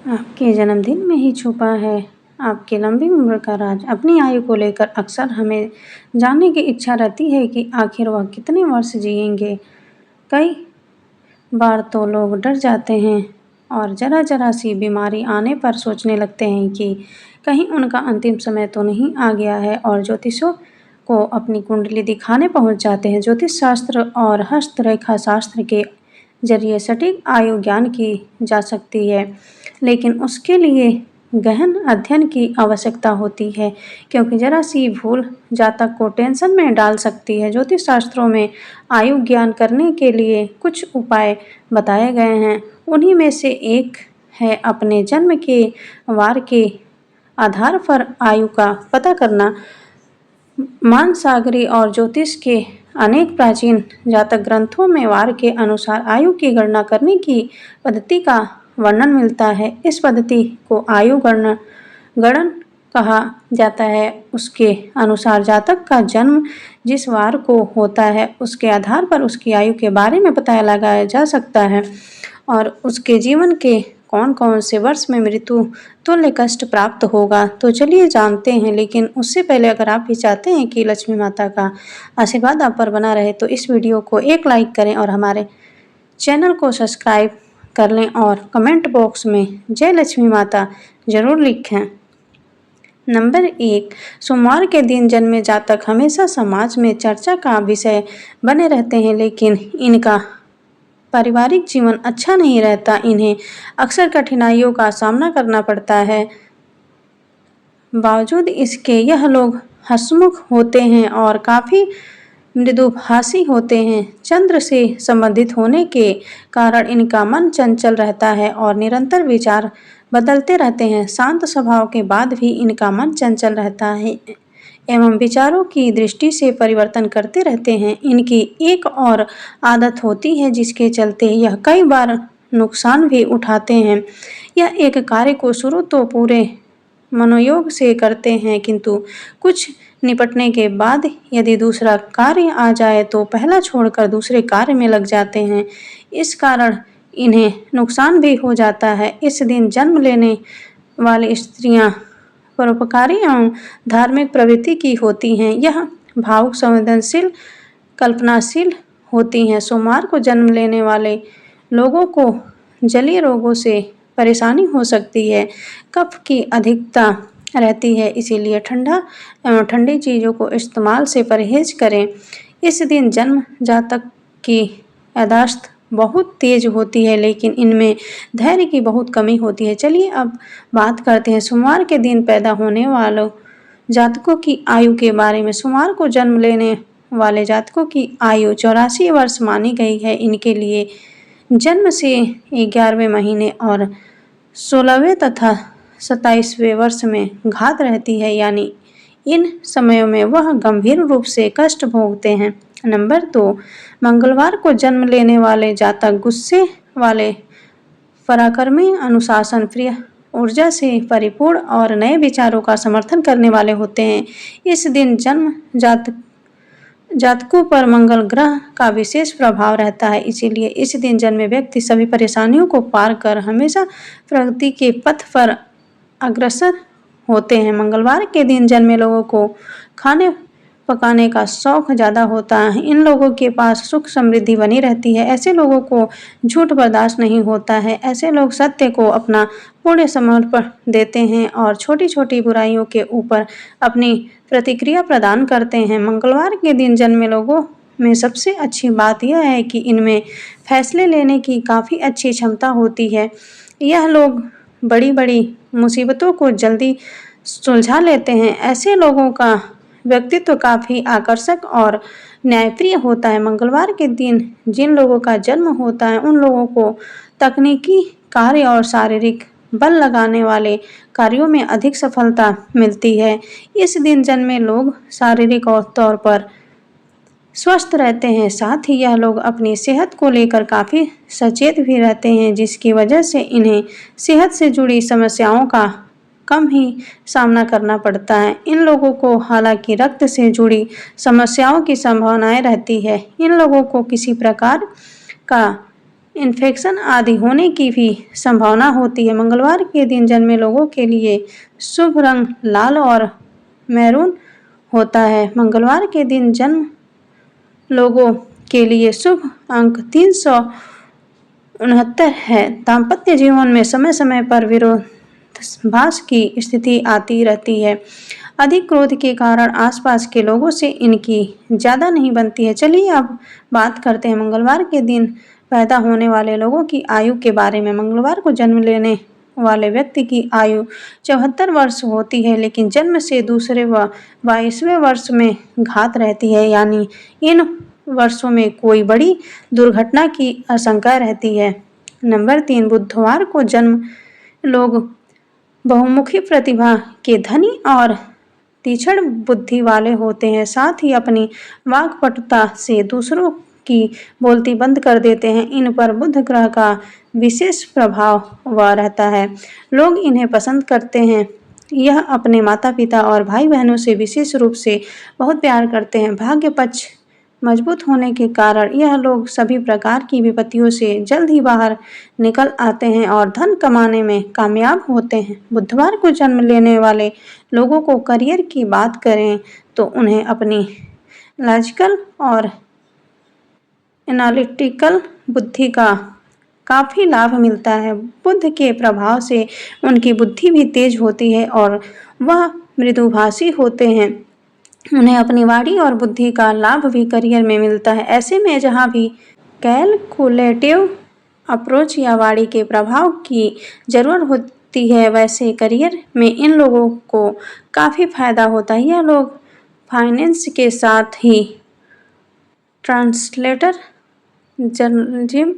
आपके जन्मदिन में ही छुपा है आपकी लंबी उम्र का राज। अपनी आयु को लेकर अक्सर हमें जानने की इच्छा रहती है कि आखिर वह कितने वर्ष जिएंगे। कई बार तो लोग डर जाते हैं और ज़रा-ज़रा सी बीमारी आने पर सोचने लगते हैं कि कहीं उनका अंतिम समय तो नहीं आ गया है और ज्योतिषियों को अपनी कुंडली दिखाने पहुंच जाते हैं। ज्योतिष शास्त्र और हस्तरेखा शास्त्र के जरिए सटीक आयु ज्ञान की जा सकती है, लेकिन उसके लिए गहन अध्ययन की आवश्यकता होती है, क्योंकि ज़रा सी भूल जातक को टेंशन में डाल सकती है। ज्योतिष शास्त्रों में आयु ज्ञान करने के लिए कुछ उपाय बताए गए हैं। उन्हीं में से एक है अपने जन्म के वार के आधार पर आयु का पता करना। मानसागरी और ज्योतिष के अनेक प्राचीन जातक ग्रंथों में वार के अनुसार आयु की गणना करने की पद्धति का वर्णन मिलता है। इस पद्धति को आयु गणन कहा जाता है। उसके अनुसार जातक का जन्म जिस वार को होता है, उसके आधार पर उसकी आयु के बारे में पता लगाया जा सकता है और उसके जीवन के कौन कौन से वर्ष में मृत्यु तुल्य कष्ट प्राप्त होगा। तो चलिए जानते हैं, लेकिन उससे पहले अगर आप भी चाहते हैं कि लक्ष्मी माता का आशीर्वाद आप पर बना रहे तो इस वीडियो को एक लाइक करें और हमारे चैनल को सब्सक्राइब कर लें और कमेंट बॉक्स में जय लक्ष्मी माता जरूर लिखें। नंबर 1, सोमवार के दिन जन्मे जातक हमेशा समाज में चर्चा का विषय बने रहते हैं, लेकिन इनका पारिवारिक जीवन अच्छा नहीं रहता। इन्हें अक्सर कठिनाइयों का सामना करना पड़ता है। बावजूद इसके यह लोग हंसमुख होते हैं और काफ़ी मृदुभाषी होते हैं। चंद्र से संबंधित होने के कारण इनका मन चंचल रहता है और निरंतर विचार बदलते रहते हैं। शांत स्वभाव के बाद भी इनका मन चंचल रहता है एवं विचारों की दृष्टि से परिवर्तन करते रहते हैं। इनकी एक और आदत होती है जिसके चलते यह कई बार नुकसान भी उठाते हैं। यह एक कार्य को शुरू तो पूरे मनोयोग से करते हैं, किंतु कुछ निपटने के बाद यदि दूसरा कार्य आ जाए तो पहला छोड़कर दूसरे कार्य में लग जाते हैं। इस कारण इन्हें नुकसान भी हो जाता है। इस दिन जन्म लेने वाली स्त्रियां परोपकारी एवं धार्मिक प्रवृत्ति की होती हैं। यह भावुक, संवेदनशील, कल्पनाशील होती हैं। सोमवार को जन्म लेने वाले लोगों को जलीय रोगों से परेशानी हो सकती है। कफ की अधिकता रहती है, इसीलिए ठंडा एवं ठंडी चीज़ों को इस्तेमाल से परहेज करें। इस दिन जन्म जातक की याददाश्त बहुत तेज होती है, लेकिन इनमें धैर्य की बहुत कमी होती है। चलिए अब बात करते हैं सोमवार के दिन पैदा होने वालों जातकों की आयु के बारे में। सोमवार को जन्म लेने वाले जातकों की आयु 84 वर्ष मानी गई है। इनके लिए जन्म से 11वें महीने और 16वें तथा 27वें वर्ष में घात रहती है, यानी इन समयों में वह गंभीर रूप से कष्ट भोगते हैं। नंबर 2, मंगलवार को जन्म लेने वाले जातक गुस्से वाले, पराक्रमी, अनुशासन प्रिय, ऊर्जा से परिपूर्ण और नए विचारों का समर्थन करने वाले होते हैं। इस दिन जन्म जातकों पर मंगल ग्रह का विशेष प्रभाव रहता है, इसीलिए इस दिन जन्मे व्यक्ति सभी परेशानियों को पार कर हमेशा प्रगति के पथ पर अग्रसर होते हैं। मंगलवार के दिन जन्मे लोगों को खाने पकाने का शौक ज़्यादा होता है। इन लोगों के पास सुख समृद्धि बनी रहती है। ऐसे लोगों को झूठ बर्दाश्त नहीं होता है। ऐसे लोग सत्य को अपना पूर्ण समर्पण देते हैं और छोटी छोटी बुराइयों के ऊपर अपनी प्रतिक्रिया प्रदान करते हैं। मंगलवार के दिन जन्मे लोगों में सबसे अच्छी बात यह है कि इनमें फैसले लेने की काफ़ी अच्छी क्षमता होती है। यह लोग बड़ी बड़ी मुसीबतों को जल्दी सुलझा लेते हैं। ऐसे लोगों का व्यक्तित्व काफ़ी आकर्षक और न्यायप्रिय होता है। मंगलवार के दिन जिन लोगों का जन्म होता है उन लोगों को तकनीकी कार्य और शारीरिक बल लगाने वाले कार्यों में अधिक सफलता मिलती है। इस दिन जन्मे लोग शारीरिक तौर पर स्वस्थ रहते हैं, साथ ही यह लोग अपनी सेहत को लेकर काफ़ी सचेत भी रहते हैं, जिसकी वजह से इन्हें सेहत से जुड़ी समस्याओं का कम ही सामना करना पड़ता है। इन लोगों को हालांकि रक्त से जुड़ी समस्याओं की संभावनाएं रहती है। इन लोगों को किसी प्रकार का इन्फेक्शन आदि होने की भी संभावना होती है। मंगलवार के दिन जन्मे लोगों के लिए शुभ रंग लाल और मैरून होता है। मंगलवार के दिन जन्म लोगों के लिए शुभ अंक 369 है। दाम्पत्य जीवन में समय समय पर विरोधाभास की स्थिति आती रहती है। अधिक क्रोध के कारण आसपास के लोगों से इनकी ज़्यादा नहीं बनती है। चलिए अब बात करते हैं मंगलवार के दिन पैदा होने वाले लोगों की आयु के बारे में। मंगलवार को जन्म लेने वाले व्यक्ति की आयु 74 वर्ष होती है, लेकिन जन्म से दूसरे व 22वें वर्ष में घात रहती है, यानी इन वर्षों में कोई बड़ी दुर्घटना की आशंका रहती है। नंबर 3, बुधवार को जन्म लोग बहुमुखी प्रतिभा के धनी और तीक्ष्ण बुद्धि वाले होते हैं। साथ ही अपनी वाक्पटुता से दूसरों की बोलती बंद कर देते हैं। इन पर बुध ग्रह का विशेष प्रभाव हुआ रहता है। लोग इन्हें पसंद करते हैं। यह अपने माता पिता और भाई बहनों से विशेष रूप से बहुत प्यार करते हैं। भाग्य पक्ष मजबूत होने के कारण यह लोग सभी प्रकार की विपत्तियों से जल्द ही बाहर निकल आते हैं और धन कमाने में कामयाब होते हैं। बुधवार को जन्म लेने वाले लोगों को करियर की बात करें तो उन्हें अपनी लॉजिकल और एनालिटिकल बुद्धि का काफ़ी लाभ मिलता है। बुध के प्रभाव से उनकी बुद्धि भी तेज होती है और वह मृदुभाषी होते हैं। उन्हें अपनी वाणी और बुद्धि का लाभ भी करियर में मिलता है। ऐसे में जहाँ भी कैलकुलेटिव अप्रोच या वाणी के प्रभाव की ज़रूरत होती है, वैसे करियर में इन लोगों को काफ़ी फायदा होता है। यह लोग फाइनेंस के साथ ही ट्रांसलेटर, जर्नलिज्म,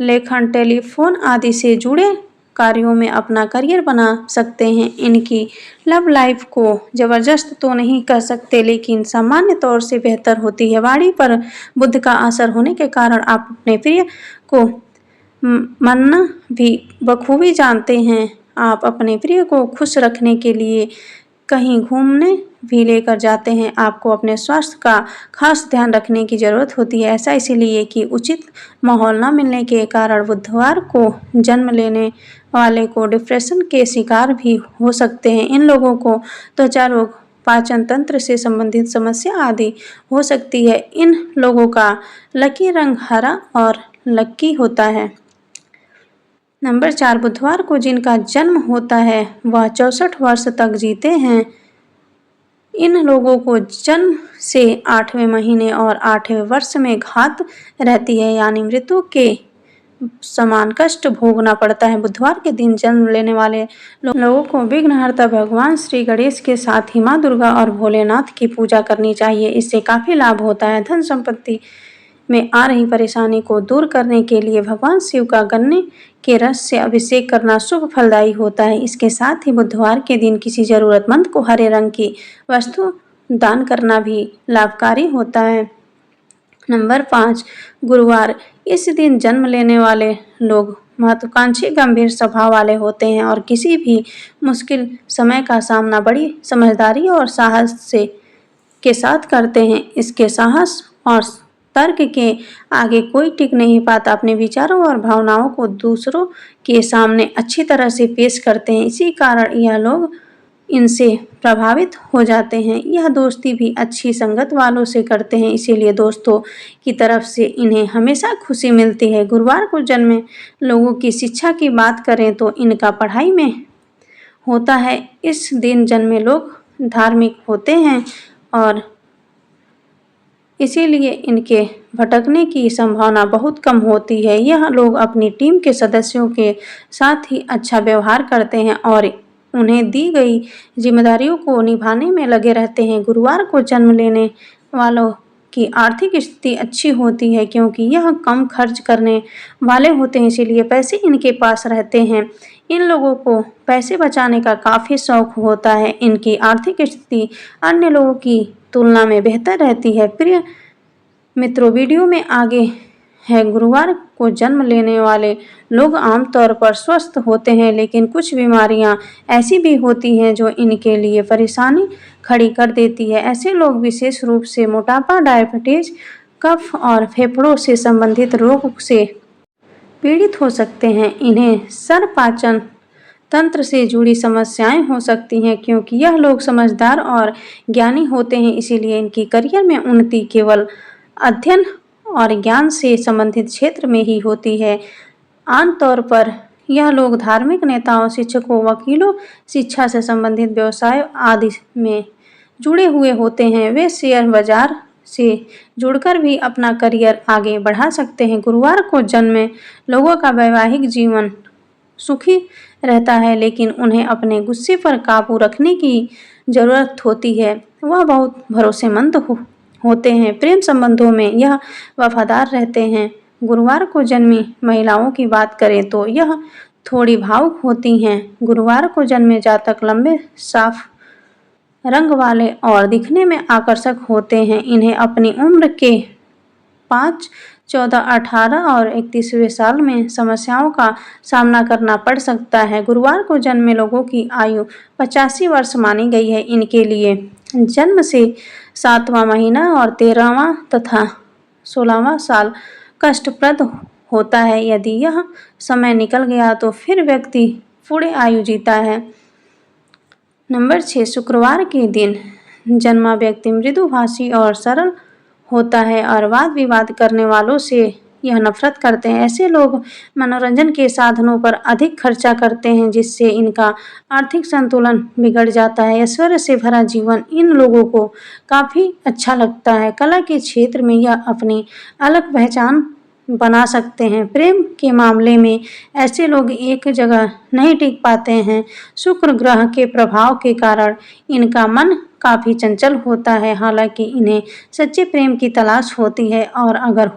लेखन, टेलीफोन आदि से जुड़े कार्यों में अपना करियर बना सकते हैं। इनकी लव लाइफ को ज़बरदस्त तो नहीं कह सकते, लेकिन सामान्य तौर से बेहतर होती है। वाणी पर बुध का असर होने के कारण आप अपने प्रिय को मानना भी बखूबी जानते हैं। आप अपने प्रिय को खुश रखने के लिए कहीं घूमने भी लेकर जाते हैं। आपको अपने स्वास्थ्य का खास ध्यान रखने की ज़रूरत होती है। ऐसा इसलिए कि उचित माहौल न मिलने के कारण बुधवार को जन्म लेने वाले को डिप्रेशन के शिकार भी हो सकते हैं। इन लोगों को त्वचा रोग, पाचन तंत्र से संबंधित समस्या आदि हो सकती है। इन लोगों का लकी रंग हरा और लकी होता है। नंबर 4, बुधवार को जिनका जन्म होता है वह 64 वर्ष तक जीते हैं। इन लोगों को जन्म से 8वें महीने और 8वें वर्ष में घात रहती है, यानी मृत्यु के समान कष्ट भोगना पड़ता है। बुधवार के दिन जन्म लेने वाले लोगों को विघ्नहर्ता भगवान श्री गणेश के साथ ही माँ दुर्गा और भोलेनाथ की पूजा करनी चाहिए। इससे काफ़ी लाभ होता है। धन संपत्ति में आ रही परेशानी को दूर करने के लिए भगवान शिव का गन्ने के रस से अभिषेक करना शुभ फलदायी होता है। इसके साथ ही बुधवार के दिन किसी ज़रूरतमंद को हरे रंग की वस्तु दान करना भी लाभकारी होता है। नंबर 5, गुरुवार। इस दिन जन्म लेने वाले लोग महत्वाकांक्षी, गंभीर स्वभाव वाले होते हैं और किसी भी मुश्किल समय का सामना बड़ी समझदारी और साहस के साथ करते हैं। इसके साहस और तर्क के आगे कोई टिक नहीं पाता। अपने विचारों और भावनाओं को दूसरों के सामने अच्छी तरह से पेश करते हैं। इसी कारण यह लोग इनसे प्रभावित हो जाते हैं। यह दोस्ती भी अच्छी संगत वालों से करते हैं, इसीलिए दोस्तों की तरफ से इन्हें हमेशा खुशी मिलती है। गुरुवार को जन्मे लोगों की शिक्षा की बात करें तो इनका पढ़ाई में होता है। इस दिन जन्मे लोग धार्मिक होते हैं और इसीलिए इनके भटकने की संभावना बहुत कम होती है। यह लोग अपनी टीम के सदस्यों के साथ ही अच्छा व्यवहार करते हैं और उन्हें दी गई जिम्मेदारियों को निभाने में लगे रहते हैं। गुरुवार को जन्म लेने वालों की आर्थिक स्थिति अच्छी होती है, क्योंकि यह कम खर्च करने वाले होते हैं, इसीलिए पैसे इनके पास रहते हैं। इन लोगों को पैसे बचाने का काफ़ी शौक होता है। इनकी आर्थिक स्थिति अन्य लोगों की तुलना में बेहतर रहती है। प्रिय मित्रों, वीडियो में आगे है। गुरुवार को जन्म लेने वाले लोग आमतौर पर स्वस्थ होते हैं, लेकिन कुछ बीमारियां ऐसी भी होती हैं जो इनके लिए परेशानी खड़ी कर देती है। ऐसे लोग विशेष रूप से मोटापा, डायबिटीज, कफ और फेफड़ों से संबंधित रोग से पीड़ित हो सकते हैं। इन्हें सर पाचन तंत्र से जुड़ी समस्याएं हो सकती हैं क्योंकि यह लोग समझदार और ज्ञानी होते हैं, इसीलिए इनकी करियर में उन्नति केवल अध्ययन और ज्ञान से संबंधित क्षेत्र में ही होती है। आमतौर पर यह लोग धार्मिक नेताओं, शिक्षकों, वकीलों, शिक्षा से संबंधित व्यवसाय आदि में जुड़े हुए होते हैं। वे शेयर बाजार से जुड़कर भी अपना करियर आगे बढ़ा सकते हैं। गुरुवार को जन्मे लोगों का वैवाहिक जीवन सुखी रहता है, लेकिन उन्हें अपने गुस्से पर काबू रखने की ज़रूरत होती है। वह बहुत भरोसेमंद होते हैं। प्रेम संबंधों में यह वफादार रहते हैं। गुरुवार को जन्मी महिलाओं की बात करें तो यह थोड़ी भावुक होती हैं। गुरुवार को जन्मे जातक लंबे, साफ रंग वाले और दिखने में आकर्षक होते हैं। इन्हें अपनी उम्र के 5, 14, 18 और 31वें साल में समस्याओं का सामना करना पड़ सकता है। गुरुवार को जन्मे लोगों की आयु 85 वर्ष मानी गई है। इनके लिए जन्म से 7वां महीना और 13वां तथा 16वां साल कष्टप्रद होता है। यदि यह समय निकल गया तो फिर व्यक्ति पूरी आयु जीता है। नंबर 6, शुक्रवार के दिन जन्मा व्यक्ति मृदुभाषी और सरल होता है और वाद विवाद करने वालों से यह नफरत करते हैं। ऐसे लोग मनोरंजन के साधनों पर अधिक खर्चा करते हैं, जिससे इनका आर्थिक संतुलन बिगड़ जाता है। ऐश्वर्य से भरा जीवन इन लोगों को काफ़ी अच्छा लगता है। कला के क्षेत्र में यह अपनी अलग पहचान बना सकते हैं। प्रेम के मामले में ऐसे लोग एक जगह नहीं टिक पाते हैं। शुक्र ग्रह के प्रभाव के कारण इनका मन काफ़ी चंचल होता है। हालांकि इन्हें सच्चे प्रेम की तलाश होती है और अगर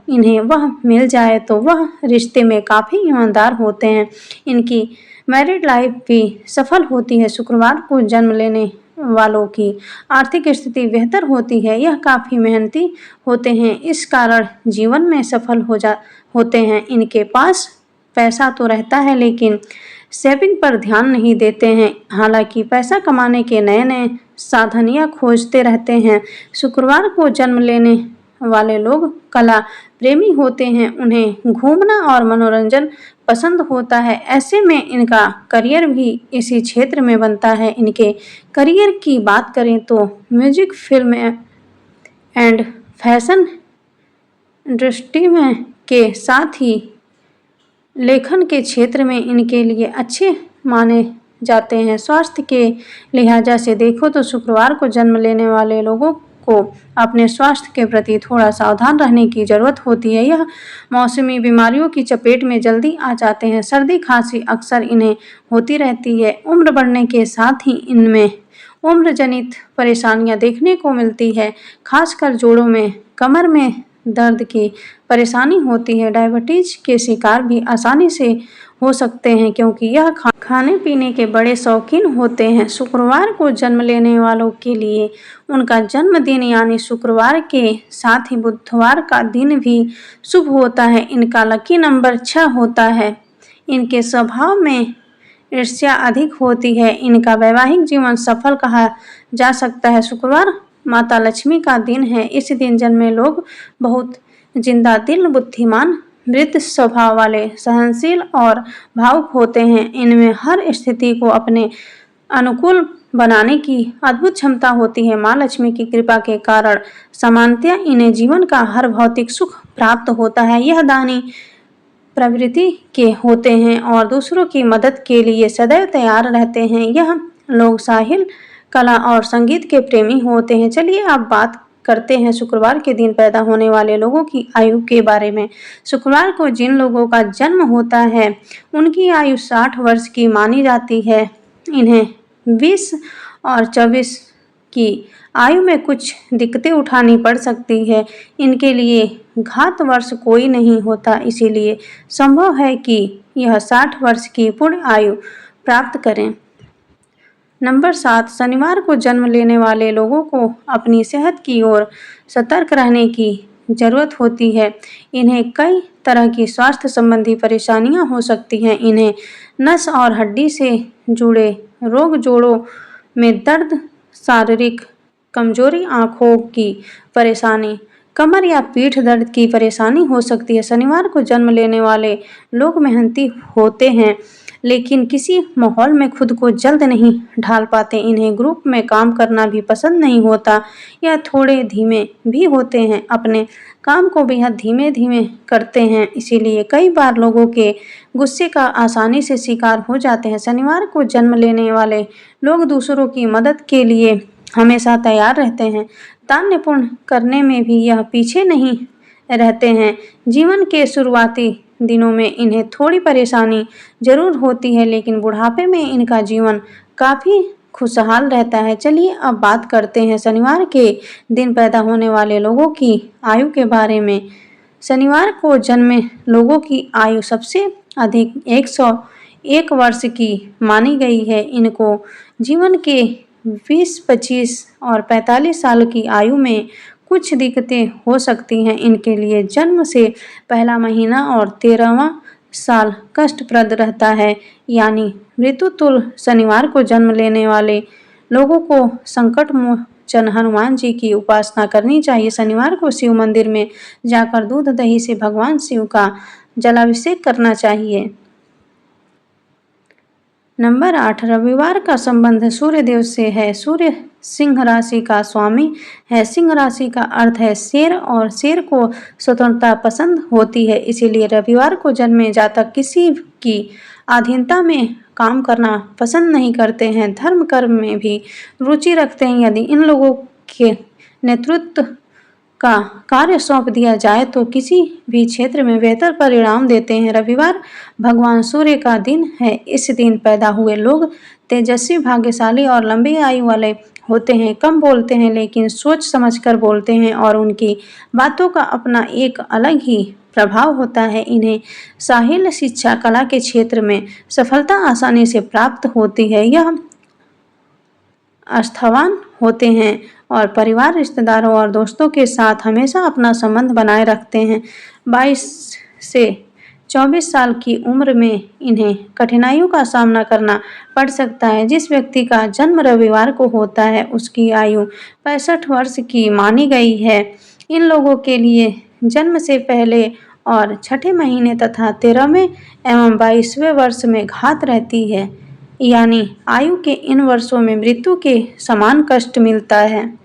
इन्हें वह मिल जाए तो वह रिश्ते में काफ़ी ईमानदार होते हैं। इनकी मैरिड लाइफ भी सफल होती है। शुक्रवार को जन्म लेने वालों की आर्थिक स्थिति बेहतर होती है। यह काफ़ी मेहनती होते हैं, इस कारण जीवन में सफल होते हैं। इनके पास पैसा तो रहता है, लेकिन सेविंग पर ध्यान नहीं देते हैं। हालांकि पैसा कमाने के नए नए साधन यह खोजते रहते हैं। शुक्रवार को जन्म लेने वाले लोग कला प्रेमी होते हैं। उन्हें घूमना और मनोरंजन पसंद होता है। ऐसे में इनका करियर भी इसी क्षेत्र में बनता है। इनके करियर की बात करें तो music, film and fashion industry में के साथ ही लेखन के क्षेत्र में इनके लिए अच्छे माने जाते हैं। स्वास्थ्य के लिहाजा से देखो तो शुक्रवार को जन्म लेने वाले लोगों को अपने स्वास्थ्य के प्रति थोड़ा सावधान रहने की ज़रूरत होती है। यह मौसमी बीमारियों की चपेट में जल्दी आ जाते हैं। सर्दी खांसी अक्सर इन्हें होती रहती है। उम्र बढ़ने के साथ ही इनमें उम्र जनित परेशानियां देखने को मिलती है। खासकर जोड़ों में, कमर में दर्द की परेशानी होती है। डायबिटीज के शिकार भी आसानी से हो सकते हैं क्योंकि यह खाने पीने के बड़े शौकीन होते हैं। शुक्रवार को जन्म लेने वालों के लिए उनका जन्मदिन यानी शुक्रवार के साथ ही बुधवार का दिन भी शुभ होता है। इनका लकी नंबर 6 होता है। इनके स्वभाव में ईर्ष्या अधिक होती है। इनका वैवाहिक जीवन सफल कहा जा सकता है। शुक्रवार माता लक्ष्मी का दिन है। इस दिन जन्मे लोग बहुत जिंदा दिल, बुद्धिमान, मृदु स्वभाव वाले, सहनशील और भावुक होते हैं। इनमें हर स्थिति को अपने अनुकूल बनाने की अद्भुत क्षमता होती है। माँ लक्ष्मी की कृपा के कारण सामान्यतः इन्हें जीवन का हर भौतिक सुख प्राप्त होता है। यह दानी प्रवृत्ति के होते हैं और दूसरों की मदद के लिए सदैव तैयार रहते हैं। यह लोग साहिल, कला और संगीत के प्रेमी होते हैं। चलिए अब बात करते हैं शुक्रवार के दिन पैदा होने वाले लोगों की आयु के बारे में। शुक्रवार को जिन लोगों का जन्म होता है उनकी आयु 60 वर्ष की मानी जाती है। इन्हें 20 और 24 की आयु में कुछ दिक्कतें उठानी पड़ सकती है। इनके लिए घात वर्ष कोई नहीं होता, इसीलिए संभव है कि यह 60 वर्ष की पूर्ण आयु प्राप्त करें। नंबर 7, शनिवार को जन्म लेने वाले लोगों को अपनी सेहत की ओर सतर्क रहने की ज़रूरत होती है। इन्हें कई तरह की स्वास्थ्य संबंधी परेशानियां हो सकती हैं। इन्हें नस और हड्डी से जुड़े रोग, जोड़ों में दर्द, शारीरिक कमजोरी, आँखों की परेशानी, कमर या पीठ दर्द की परेशानी हो सकती है। शनिवार को जन्म लेने वाले लोग मेहनती होते हैं, लेकिन किसी माहौल में खुद को जल्द नहीं ढाल पाते। इन्हें ग्रुप में काम करना भी पसंद नहीं होता या थोड़े धीमे भी होते हैं। अपने काम को बेहद धीमे-धीमे करते हैं, इसीलिए कई बार लोगों के गुस्से का आसानी से शिकार हो जाते हैं। शनिवार को जन्म लेने वाले लोग दूसरों की मदद के लिए हमेशा तैयार रहते हैं। दान पुण्य करने में भी यह पीछे नहीं रहते हैं। जीवन के शुरुआती दिनों में इन्हें थोड़ी परेशानी ज़रूर होती है, लेकिन बुढ़ापे में इनका जीवन काफ़ी खुशहाल रहता है। चलिए अब बात करते हैं शनिवार के दिन पैदा होने वाले लोगों की आयु के बारे में। शनिवार को जन्मे लोगों की आयु सबसे अधिक 101 वर्ष की मानी गई है। इनको जीवन के 20, 25 और 45 साल की आयु में कुछ दिक्कतें हो सकती हैं। इनके लिए जन्म से पहला महीना और 13वां साल कष्टप्रद रहता है, यानी ऋतुतुल। शनिवार को जन्म लेने वाले लोगों को संकट मोचन हनुमान जी की उपासना करनी चाहिए। शनिवार को शिव मंदिर में जाकर दूध दही से भगवान शिव का जलाभिषेक करना चाहिए। नंबर 8, रविवार का संबंध सूर्यदेव से है। सूर्य सिंह राशि का स्वामी है। सिंह राशि का अर्थ है शेर, और शेर को स्वतंत्रता पसंद होती है, इसीलिए रविवार को जन्मे जातक किसी की अधीनता में काम करना पसंद नहीं करते हैं। धर्म कर्म में भी रुचि रखते हैं। यदि इन लोगों के नेतृत्व का कार्य सौंप दिया जाए तो किसी भी क्षेत्र में बेहतर परिणाम देते हैं। रविवार भगवान सूर्य का दिन है। इस दिन पैदा हुए लोग तेजस्वी, भाग्यशाली और लंबी आयु वाले होते हैं। कम बोलते हैं, लेकिन सोच समझकर बोलते हैं और उनकी बातों का अपना एक अलग ही प्रभाव होता है। इन्हें साहिल, शिक्षा, कला के क्षेत्र में सफलता आसानी से प्राप्त होती है। यह आस्थावान होते हैं और परिवार, रिश्तेदारों और दोस्तों के साथ हमेशा अपना संबंध बनाए रखते हैं। 22 से 24 साल की उम्र में इन्हें कठिनाइयों का सामना करना पड़ सकता है। जिस व्यक्ति का जन्म रविवार को होता है उसकी आयु 65 वर्ष की मानी गई है। इन लोगों के लिए जन्म से पहले और छठे महीने तथा 13वें एवं 22वें वर्ष में घात रहती है, यानी आयु के इन वर्षों में मृत्यु के समान कष्ट मिलता है।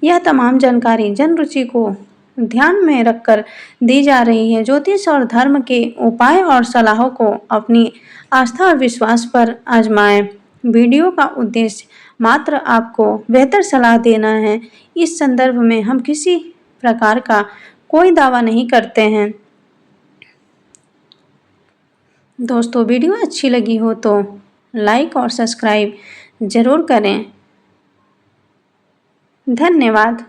यह तमाम जानकारी जन रुचि को ध्यान में रखकर दी जा रही है। ज्योतिष और धर्म के उपाय और सलाहों को अपनी आस्था और विश्वास पर आजमाएं। वीडियो का उद्देश्य मात्र आपको बेहतर सलाह देना है। इस संदर्भ में हम किसी प्रकार का कोई दावा नहीं करते हैं। दोस्तों, वीडियो अच्छी लगी हो तो लाइक और सब्सक्राइब ज़रूर करें। धन्यवाद।